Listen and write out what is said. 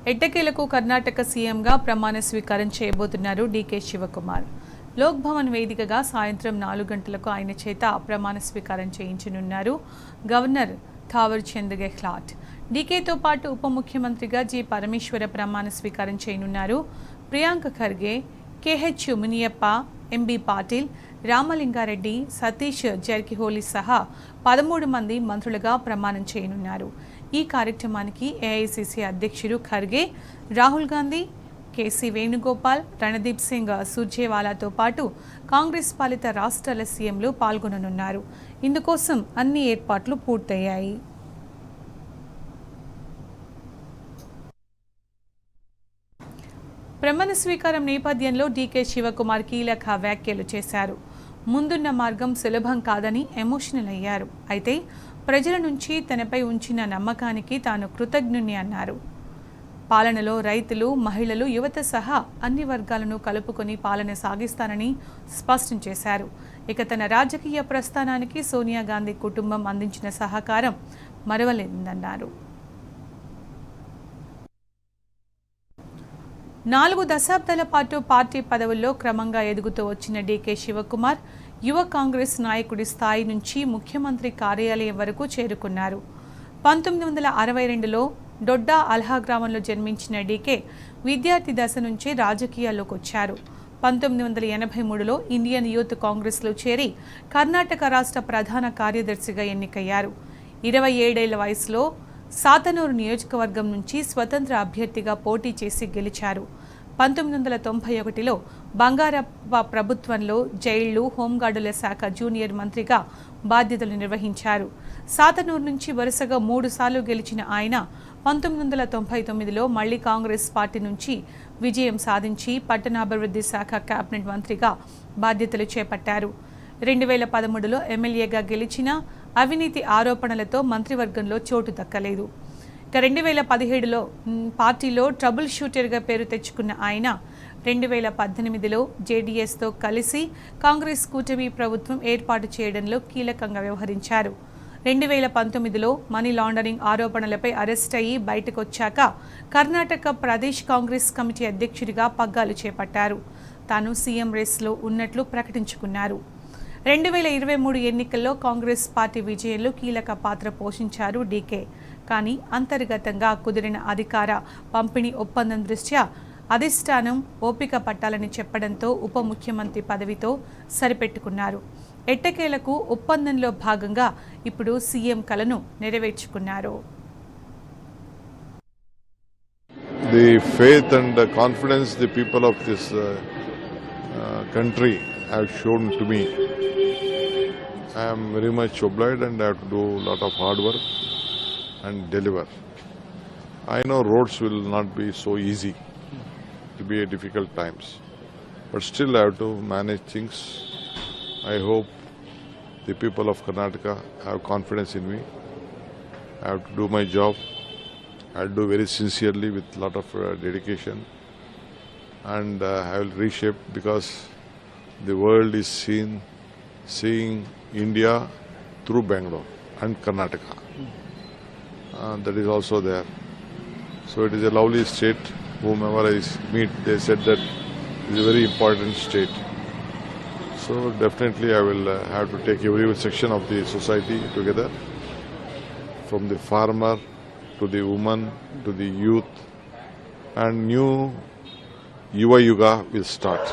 ఎట్టకేలకు కర్ణాటక సీఎంగా ప్రమాణ స్వీకారం చేయబోతున్నారు డీకే శివకుమార్. లోక్ భవన్ వేదికగా సాయంత్రం 4 గంటలకు ఆయన చేత ప్రమాణ స్వీకారం చేయించనున్నారు గవర్నర్ థావర్ చంద్ గెహ్లాట్. డీకేతో పాటు ఉప ముఖ్యమంత్రిగా జి పరమేశ్వర ప్రమాణ స్వీకారం చేయనున్నారు. ప్రియాంక ఖర్గే, కేహెచ్ మునియప్ప, ఎంబీ పాటిల్, రామలింగారెడ్డి, సతీష్ జార్కిహోలీ సహా 13 మంది మంత్రులుగా ప్రమాణం చేయనున్నారు. ఈ కార్యక్రమానికి ఏఐసీసీ అధ్యక్షుడు ఖర్గే, రాహుల్ గాంధీ, కేసీ వేణుగోపాల్, రణదీప్ సింగ్ సుర్జేవాలాతో పాటు కాంగ్రెస్ పాలిత రాష్ట్రాల సీఎంలు పాల్గొననున్నారు. ఇందుకోసం అన్ని ఏర్పాట్లు పూర్తయ్యాయి. ప్రమాణ స్వీకారం నేపథ్యంలో డీకే శివకుమార్ కీలక వ్యాఖ్యలు చేశారు. ముందున్న మార్గం సులభం కాదని ఎమోషనల్ అయ్యారు. అయితే ప్రజల నుంచి తనపై ఉంచిన నమ్మకానికి తాను కృతజ్ఞుని అన్నారు. పాలనలో రైతులు, మహిళలు, యువత సహా అన్ని వర్గాలను కలుపుకొని పాలన సాగిస్తానని స్పష్టం చేశారు. ఇక తన రాజకీయ ప్రస్థానానికి సోనియా గాంధీ కుటుంబం అందించిన సహకారం మరవలేదన్నారు. 4 దశాబ్దాల పాటు పార్టీ పదవుల్లో క్రమంగా ఎదుగుతూ వచ్చిన డీకే శివకుమార్ యువ కాంగ్రెస్ నాయకుడి స్థాయి నుంచి ముఖ్యమంత్రి కార్యాలయం వరకు చేరుకున్నారు. 1962లో డొడ్డా అల్హా గ్రామంలో జన్మించిన డీకే విద్యార్థి దశ నుంచే రాజకీయాల్లోకి వచ్చారు. 1983లో ఇండియన్ యూత్ కాంగ్రెస్లో చేరి కర్ణాటక రాష్ట్ర ప్రధాన కార్యదర్శిగా ఎన్నికయ్యారు. 27 ఏళ్ల వయసులో సాతనూరు నియోజకవర్గం నుంచి స్వతంత్ర అభ్యర్థిగా పోటీ చేసి గెలిచారు. 1991లో బంగారప్ప ప్రభుత్వంలో జైళ్లు, హోంగార్డుల శాఖ జూనియర్ మంత్రిగా బాధ్యతలు నిర్వహించారు. సాతనూరు నుంచి వరుసగా 3 సార్లు గెలిచిన ఆయన 1999లో మళ్లీ కాంగ్రెస్ పార్టీ నుంచి విజయం సాధించి పట్టణాభివృద్ధి శాఖ కేబినెట్ మంత్రిగా బాధ్యతలు చేపట్టారు. 2013లో ఎమ్మెల్యేగా గెలిచిన అవినీతి ఆరోపణలతో మంత్రివర్గంలో చోటు దక్కలేదు. ఇక 2017లో పార్టీలో ట్రబుల్ షూటర్గా పేరు తెచ్చుకున్న ఆయన 2018లో జేడీఎస్తో కలిసి కాంగ్రెస్ కూటమి ప్రభుత్వం ఏర్పాటు చేయడంలో కీలకంగా వ్యవహరించారు. 2019లో మనీ లాండరింగ్ ఆరోపణలపై అరెస్ట్ అయ్యి బయటకొచ్చాక కర్ణాటక ప్రదేశ్ కాంగ్రెస్ కమిటీ అధ్యక్షుడిగా పగ్గాలు చేపట్టారు. తాను సీఎం రేస్లో ఉన్నట్లు ప్రకటించుకున్నారు. 2023 ఎన్నికల్లో కాంగ్రెస్ పార్టీ విజయంలో కీలక పాత్ర పోషించారు డీకే. కానీ అంతర్గతంగా కుదిరిన అధికార పంపిణీ ఒప్పందం దృష్ట్యా అధిష్టానం ఓపిక పట్టాలని చెప్పడంతో ఉప ముఖ్యమంత్రి పదవితో సరిపెట్టుకున్నారు. ఎట్టకేలకు ఒప్పందంలో భాగంగా ఇప్పుడు సీఎం కలను నెరవేర్చుకున్నారు. The faith and the confidence the people of this country have shown to me, I am very much obliged and I have to do a lot of hard work and deliver. I know roads will not be so easy, it will be a difficult times, but still I have to manage things. I hope the people of Karnataka have confidence in me. I have to do my job. I will do very sincerely with a lot of dedication, and I will reshape, because the world is seeing India through Bangalore and Karnataka. That is also there. So it is a lovely state. Whomever I meet, they said that it is a very important state. So definitely I will have to take every section of the society together, from the farmer to the woman to the youth, and new Yuva Yuga will start.